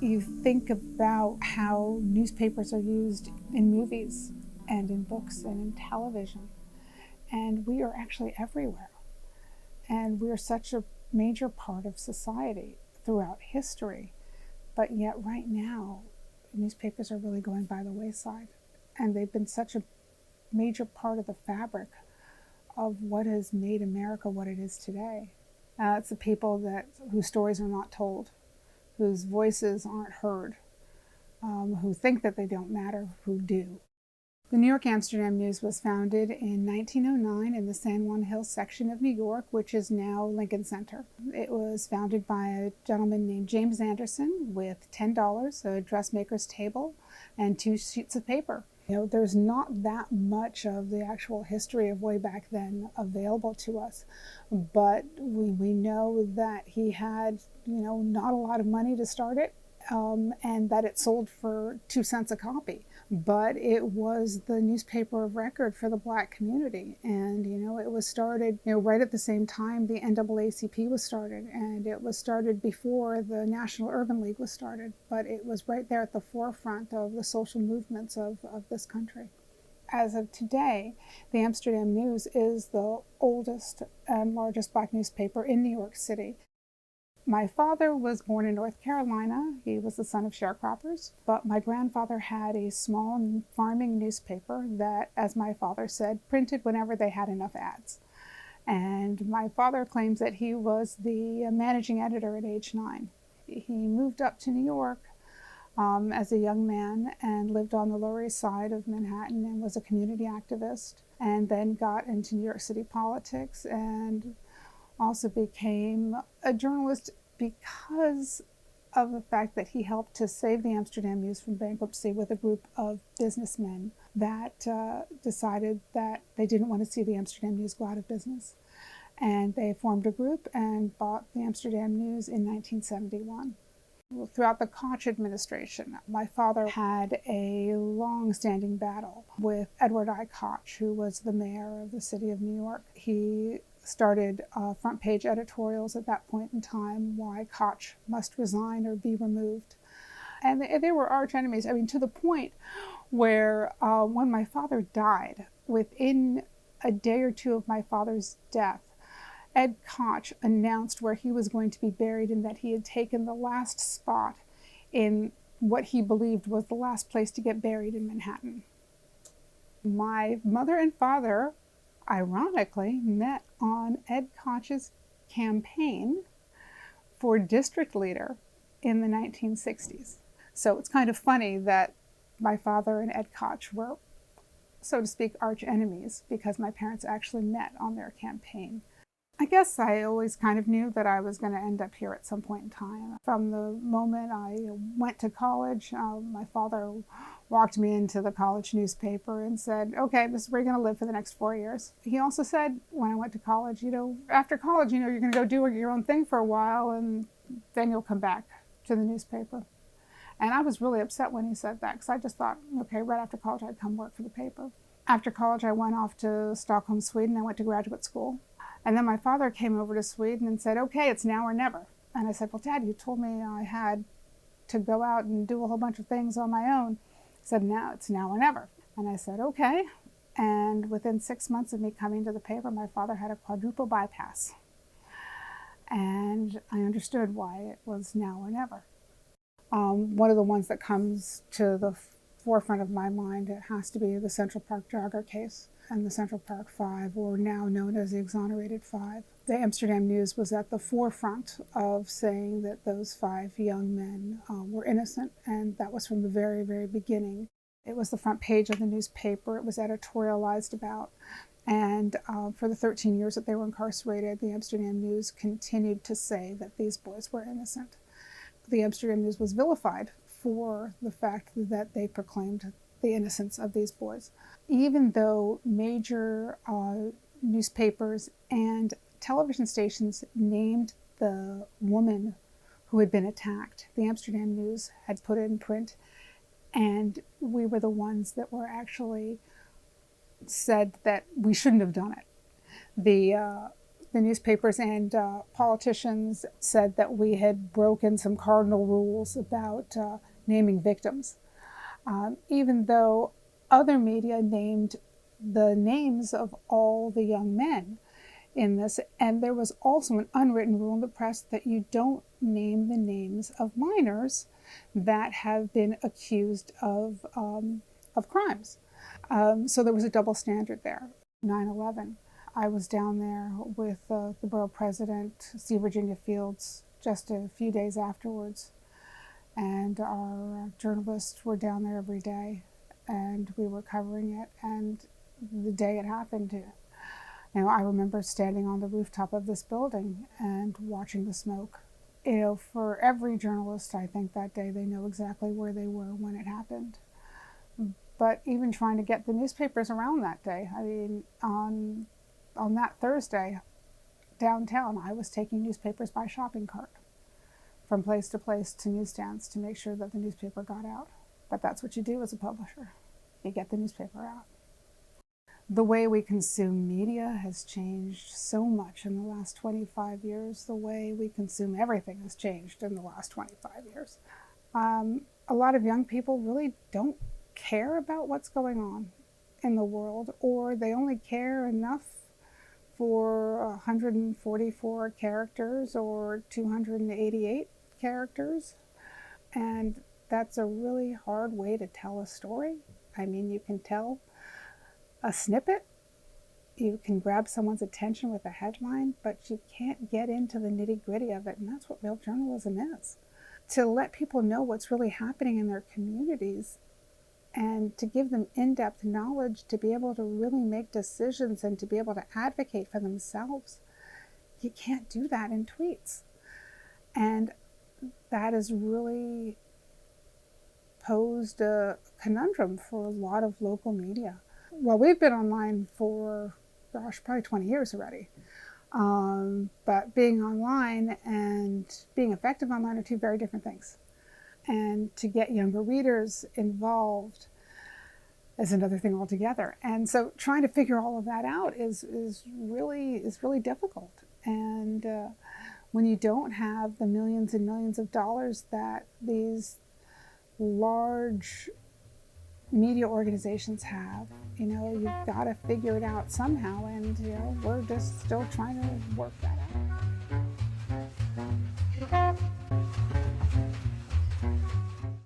You think about how newspapers are used in movies and in books and in television, and we are actually everywhere. And we're such a major part of society throughout history, but yet right now, newspapers are really going by the wayside, and they've been such a major part of the fabric of what has made America what it is today. It's the people whose stories are not told, whose voices aren't heard, who think that they don't matter, who do. The New York Amsterdam News was founded in 1909 in the San Juan Hills section of New York, which is now Lincoln Center. It was founded by a gentleman named James Anderson with $10, a dressmaker's table, and 2 sheets of paper. There's not that much of the actual history of way back then available to us, but we know that he had, not a lot of money to start it, and that it sold for 2 cents a copy. But it was the newspaper of record for the Black community, and it was started right at the same time the NAACP was started, and it was started before the National Urban League was started, but it was right there at the forefront of the social movements of this country. As of today, the Amsterdam News is the oldest and largest Black newspaper in New York City. My father was born in North Carolina. He was the son of sharecroppers, but my grandfather had a small farming newspaper that, as my father said, printed whenever they had enough ads. And my father claims that he was the managing editor at age 9. He moved up to New York as a young man and lived on the Lower East Side of Manhattan and was a community activist, and then got into New York City politics and also became a journalist because of the fact that he helped to save the Amsterdam News from bankruptcy with a group of businessmen that decided that they didn't want to see the Amsterdam News go out of business. And they formed a group and bought the Amsterdam News in 1971. Throughout the Koch administration, my father had a long-standing battle with Edward I. Koch, who was the mayor of the city of New York. He started front-page editorials at that point in time why Koch must resign or be removed. And they were arch enemies, to the point where when my father died, within a day or two of my father's death, Ed Koch announced where he was going to be buried and that he had taken the last spot in what he believed was the last place to get buried in Manhattan. My mother and father, ironically, met on Ed Koch's campaign for district leader in the 1960s. So it's kind of funny that my father and Ed Koch were, so to speak, arch enemies because my parents actually met on their campaign. I guess I always kind of knew that I was going to end up here at some point in time. From the moment I went to college, my father walked me into the college newspaper and said, okay, this is where you're going to live for the next 4 years. He also said when I went to college, after college, you're going to go do your own thing for a while and then you'll come back to the newspaper. And I was really upset when he said that because I just thought, okay, right after college, I'd come work for the paper. After college, I went off to Stockholm, Sweden. I went to graduate school. And then my father came over to Sweden and said, okay, it's now or never. And I said, well, Dad, you told me I had to go out and do a whole bunch of things on my own. He said, no, it's now or never. And I said, okay. And within 6 months of me coming to the paper, my father had a quadruple bypass. And I understood why it was now or never. One of the ones that comes to the forefront of my mind, it has to be the Central Park jogger case and the Central Park Five, or now known as the Exonerated Five. The Amsterdam News was at the forefront of saying that those 5 young men were innocent, and that was from the very, very beginning. It was the front page of the newspaper. It was editorialized about. And for the 13 years that they were incarcerated, the Amsterdam News continued to say that these boys were innocent. The Amsterdam News was vilified for the fact that they proclaimed the innocence of these boys. Even though major newspapers and television stations named the woman who had been attacked, the Amsterdam News had put it in print, and we were the ones that were actually said that we shouldn't have done it. The The newspapers and politicians said that we had broken some cardinal rules about naming victims, even though other media named the names of all the young men in this. And there was also an unwritten rule in the press that you don't name the names of minors that have been accused of crimes. So there was a double standard there. 9/11. I was down there with the borough president, C. Virginia Fields, just a few days afterwards. And our journalists were down there every day, and we were covering it. And the day it happened, I remember standing on the rooftop of this building and watching the smoke. For every journalist, I think that day they know exactly where they were when it happened. But even trying to get the newspapers around that day, on that Thursday, downtown, I was taking newspapers by shopping cart from place to place to newsstands to make sure that the newspaper got out. But that's what you do as a publisher. You get the newspaper out. The way we consume media has changed so much in the last 25 years. The way we consume everything has changed in the last 25 years. A lot of young people really don't care about what's going on in the world, or they only care enough for 144 characters or 288 characters. And that's a really hard way to tell a story. You can tell a snippet, you can grab someone's attention with a headline, but you can't get into the nitty-gritty of it, and that's what real journalism is. To let people know what's really happening in their communities and to give them in-depth knowledge to be able to really make decisions and to be able to advocate for themselves, you can't do that in tweets. And that has really posed a conundrum for a lot of local media. Well, we've been online for, probably 20 years already. But being online and being effective online are two very different things. And to get younger readers involved is another thing altogether. And so trying to figure all of that out is really difficult. And when you don't have the millions and millions of dollars that these large media organizations have, you've got to figure it out somehow. And we're just still trying to work that out.